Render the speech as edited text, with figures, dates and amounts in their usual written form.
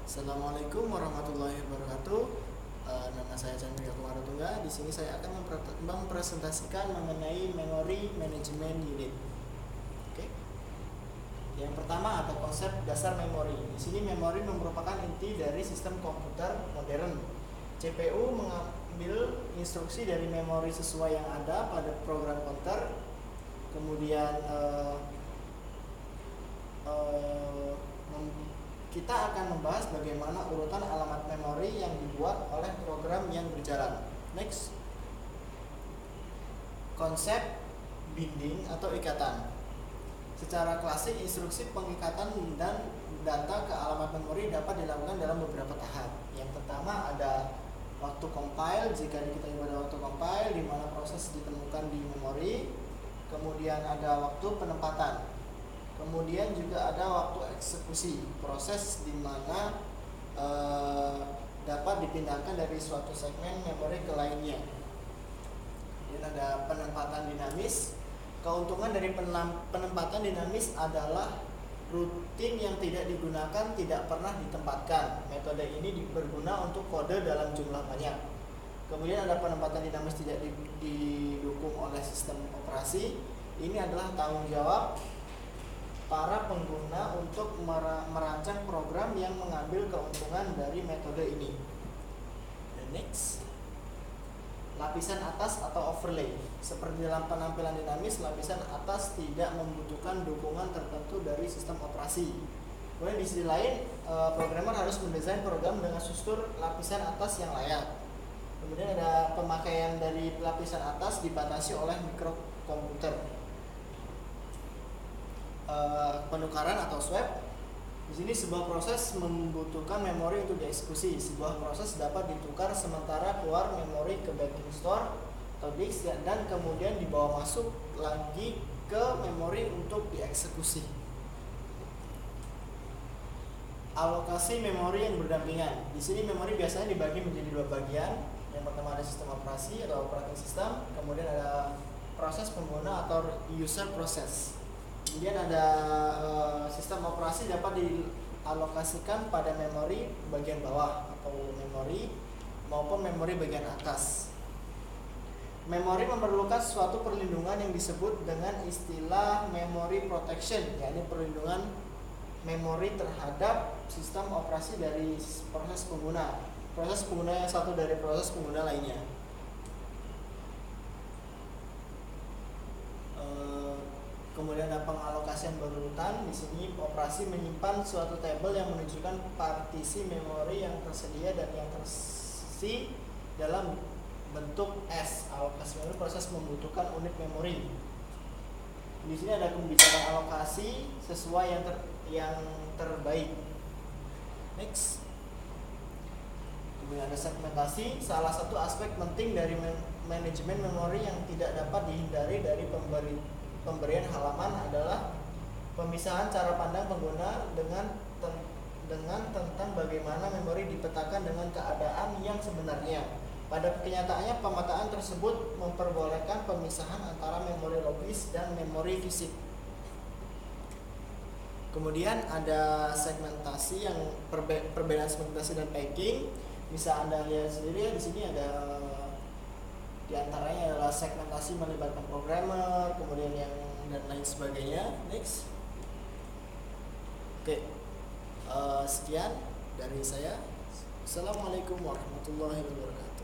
Assalamualaikum warahmatullahi wabarakatuh. Nama saya Chandra Kumaratungga. Di sini saya akan mempresentasikan mengenai Memory Management Unit. Oke. Yang pertama ada konsep dasar memori. Di sini memori merupakan inti dari sistem komputer modern. CPU mengambil instruksi dari memori sesuai yang ada pada program counter. Kemudian kita akan membahas bagaimana urutan alamat memori yang dibuat oleh program yang berjalan. Next. Konsep binding atau ikatan. Secara klasik, instruksi pengikatan dan data ke alamat memori dapat dilakukan dalam beberapa tahap. Yang pertama ada waktu compile, jika diketahui pada waktu compile di mana proses ditemukan di memori. Kemudian ada waktu penempatan. Kemudian juga ada waktu eksekusi, proses di mana dapat dipindahkan dari suatu segmen memori ke lainnya. Kemudian ada penempatan dinamis. Keuntungan dari penempatan dinamis adalah rutin yang tidak digunakan tidak pernah ditempatkan. Metode ini berguna untuk kode dalam jumlah banyak. Kemudian ada penempatan dinamis tidak didukung oleh sistem operasi. Ini adalah tanggung jawab para pengguna untuk merancang program yang mengambil keuntungan dari metode ini. The next, lapisan atas atau overlay. Seperti dalam penampilan dinamis, lapisan atas tidak membutuhkan dukungan tertentu dari sistem operasi. Kemudian di sisi lain, programmer harus mendesain program dengan struktur lapisan atas yang layak. Kemudian ada pemakaian dari lapisan atas dibatasi oleh mikrokomputer. Penukaran atau swap. Di sini sebuah proses membutuhkan memori untuk dieksekusi. Sebuah proses dapat ditukar sementara keluar memori ke backing store atau disk dan kemudian dibawa masuk lagi ke memori untuk dieksekusi. Alokasi memori yang berdampingan. Di sini memori biasanya dibagi menjadi dua bagian. Yang pertama ada sistem operasi atau operating system, kemudian ada proses pengguna atau user process. Kemudian ada sistem operasi dapat dialokasikan pada memori bagian bawah atau memori maupun memori bagian atas. Memori memerlukan suatu perlindungan yang disebut dengan istilah memory protection, yakni perlindungan memori terhadap sistem operasi dari proses pengguna. Proses pengguna yang satu dari proses pengguna lainnya. Kemudian ada pengalokasian berurutan. Di sini operasi menyimpan suatu tabel yang menunjukkan partisi memori yang tersedia dan yang terisi dalam bentuk S. Alokasi memori proses membutuhkan unit memori. Di sini ada pembicaraan alokasi sesuai yang terbaik. Next. Kemudian ada segmentasi, salah satu aspek penting dari manajemen memori yang tidak dapat dihindari dari pemberian halaman adalah pemisahan cara pandang pengguna dengan tentang bagaimana memori dipetakan dengan keadaan yang sebenarnya. Pada kenyataannya, pemetaan tersebut memperbolehkan pemisahan antara memori logis dan memori fisik. Kemudian ada segmentasi yang perbedaan segmentasi dan packing. Bisa Anda lihat sendiri ya, di sini ada di antaranya adalah segmentasi melibatkan programmer, kemudian yang dan lain sebagainya. Next. Oke. Sekian dari saya. Assalamualaikum warahmatullahi wabarakatuh.